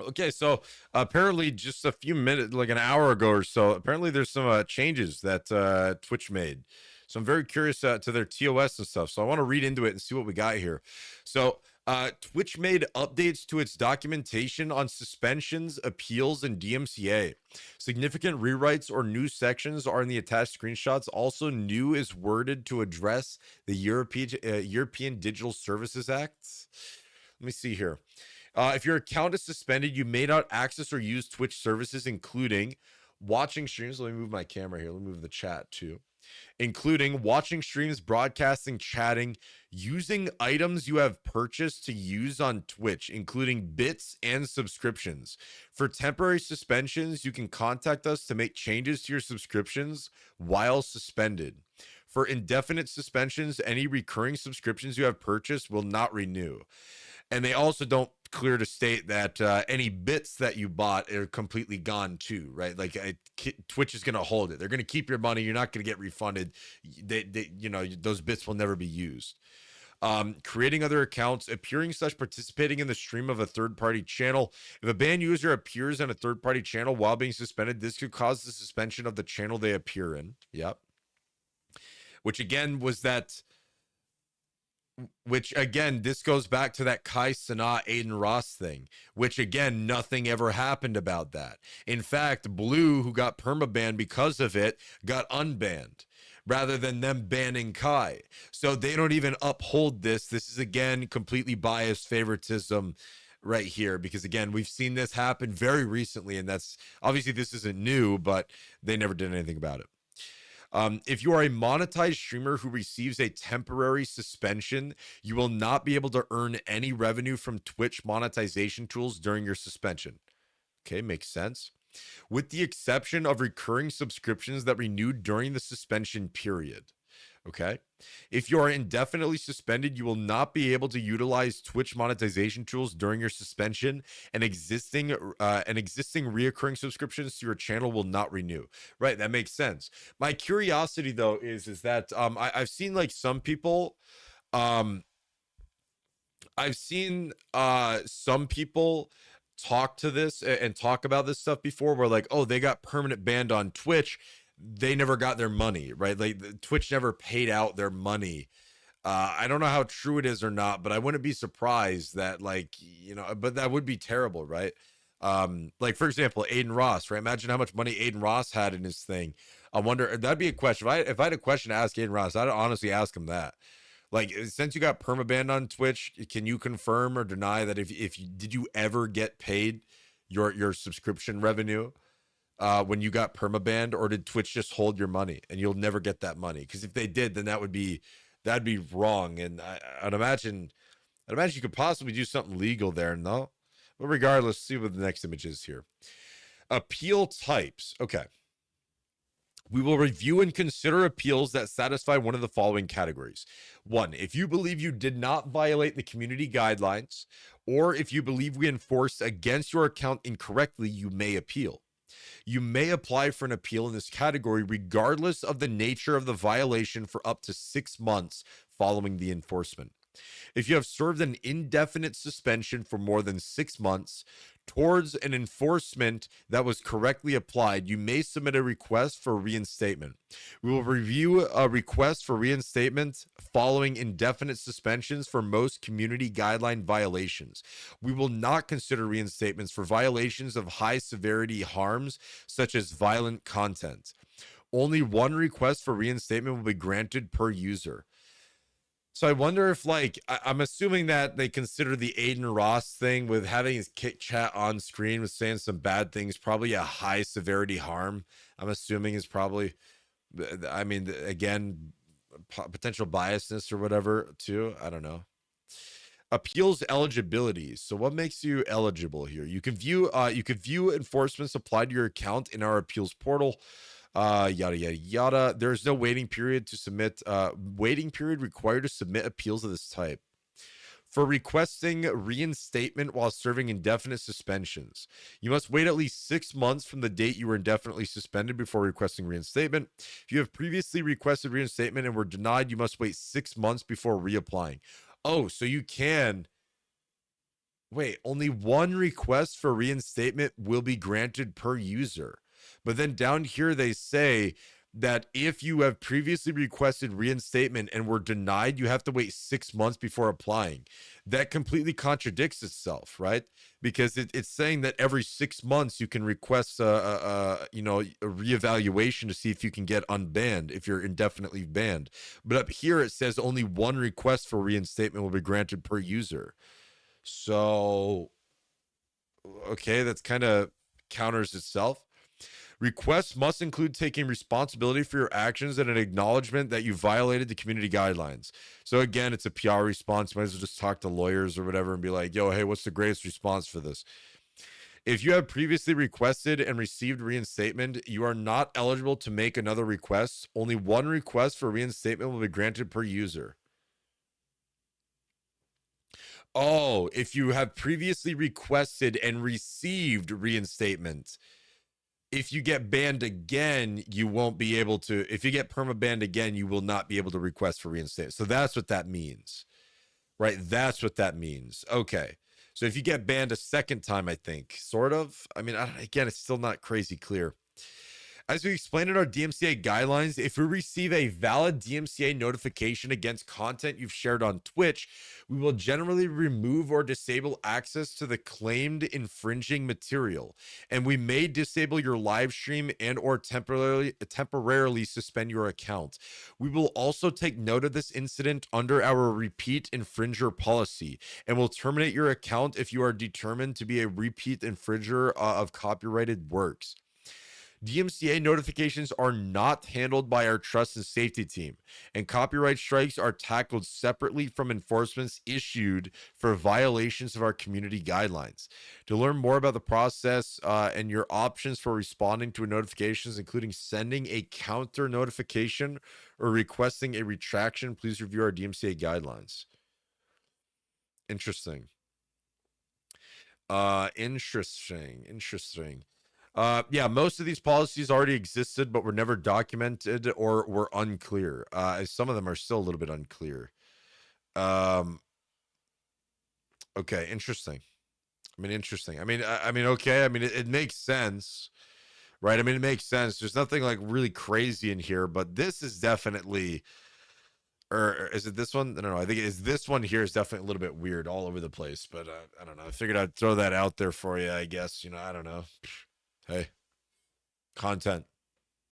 Okay, so apparently just a few minutes, like an hour ago or so, apparently there's some changes that Twitch made. So I'm very curious to their TOS and stuff. So I want to read into it and see what we got here. So Twitch made updates to its documentation on suspensions, appeals, and DMCA. Significant rewrites or new sections are in the attached screenshots. Also, new is worded to address the European Digital Services Act. Let me see here. If your account is suspended, you may not access or use Twitch services, including watching streams. Let me move my camera here. Let me move the chat too. Including watching streams, broadcasting, chatting, using items you have purchased to use on Twitch, including bits and subscriptions. For temporary suspensions, you can contact us to make changes to your subscriptions while suspended. For indefinite suspensions, any recurring subscriptions you have purchased will not renew. And they also don't clear to state that any bits that you bought are completely gone too, right? Like Twitch is going to hold it. They're going to keep your money. You're not going to get refunded. Those bits will never be used. Creating other accounts, appearing / participating in the stream of a third-party channel. If a banned user appears on a third-party channel while being suspended, this could cause the suspension of the channel they appear in. Yep. Which again was that which again, this goes back to that Kai Sanat Aiden Ross thing, which again, nothing ever happened about that. In fact, Blue, who got permabanned because of it, got unbanned rather than them banning Kai. So they don't even uphold this. This is again completely biased favoritism right here, because again, we've seen this happen very recently, and that's obviously this isn't new, but they never did anything about it. If you are a monetized streamer who receives a temporary suspension, you will not be able to earn any revenue from Twitch monetization tools during your suspension. Okay, makes sense. With the exception of recurring subscriptions that renewed during the suspension period. Okay. If you are indefinitely suspended, you will not be able to utilize Twitch monetization tools during your suspension, and existing reoccurring subscriptions to your channel will not renew. Right, that makes sense. My curiosity though is that I've seen like some people um I've seen some people talk to this and talk about this stuff before, where like, oh, they got permanent banned on Twitch, they never got their money, right? Like Twitch never paid out their money. I don't know how true it is or not, but I wouldn't be surprised that, like, but that would be terrible, right? Like for example, Aiden Ross, right? Imagine how much money Aiden Ross had in his thing. I wonder, that'd be a question. If I had a question to ask Aiden Ross, I'd honestly ask him that. Like, since you got permabanned on Twitch, can you confirm or deny that if you did you ever get paid your subscription revenue when you got permabanned, or did Twitch just hold your money and you'll never get that money? Because if they did, then that'd be wrong, and I'd imagine you could possibly do something legal there, no? But regardless, see what the next image is here. Appeal types. Okay. We will review and consider appeals that satisfy one of the following categories. One, if you believe you did not violate the community guidelines, or if you believe we enforced against your account incorrectly, you may appeal. You may apply for an appeal in this category regardless of the nature of the violation for up to 6 months following the enforcement. If you have served an indefinite suspension for more than 6 months towards an enforcement that was correctly applied, you may submit a request for reinstatement. We will review a request for reinstatement following indefinite suspensions for most community guideline violations. We will not consider reinstatements for violations of high severity harms, such as violent content. Only one request for reinstatement will be granted per user. So I wonder if, like, I'm assuming that they consider the Aiden Ross thing with having his kick chat on screen with saying some bad things probably a high severity harm. I'm assuming is probably, I mean, again, potential biasness or whatever too. I don't know. Appeals eligibility. So what makes you eligible here? You can view enforcements applied to your account in our appeals portal. Yada yada yada. There is no waiting period to submit. Waiting period required to submit appeals of this type. For requesting reinstatement while serving indefinite suspensions, you must wait at least 6 months from the date you were indefinitely suspended before requesting reinstatement. If you have previously requested reinstatement and were denied, you must wait 6 months before reapplying. Oh, so you can Wait, only one request for reinstatement will be granted per user. But then down here, they say that if you have previously requested reinstatement and were denied, you have to wait 6 months before applying. That completely contradicts itself, right? Because it's saying that every 6 months you can request a reevaluation to see if you can get unbanned if you're indefinitely banned. But up here it says only one request for reinstatement will be granted per user. So, okay, that's kind of counters itself. Requests must include taking responsibility for your actions and an acknowledgement that you violated the community guidelines. So again, it's a PR response. Might as well just talk to lawyers or whatever and be like, yo, hey, what's the greatest response for this? If you have previously requested and received reinstatement, you are not eligible to make another request. Only one request for reinstatement will be granted per user. Oh, if you have previously requested and received reinstatement, if you get banned again, you won't be able to. If you get perma banned again, you will not be able to request for reinstatement. So that's what that means, right? That's what that means. Okay. So if you get banned a second time, I think, sort of. I mean, again, it's still not crazy clear. As we explained in our DMCA guidelines, if we receive a valid DMCA notification against content you've shared on Twitch, we will generally remove or disable access to the claimed infringing material, and we may disable your live stream and or temporarily suspend your account. We will also take note of this incident under our repeat infringer policy and will terminate your account if you are determined to be a repeat infringer of copyrighted works. DMCA notifications are not handled by our trust and safety team, and copyright strikes are tackled separately from enforcements issued for violations of our community guidelines. To learn more about the process and your options for responding to notifications, including sending a counter notification or requesting a retraction, please review our DMCA guidelines. Interesting. Interesting. Yeah, most of these policies already existed, but were never documented or were unclear. Some of them are still a little bit unclear. Okay, interesting. Interesting. Okay. It makes sense, right? It makes sense. There's nothing like really crazy in here, but this is definitely, or is it this one? I don't know. I think it's this one here is definitely a little bit weird all over the place, but I don't know. I figured I'd throw that out there for you, I guess. I don't know. Hey, content.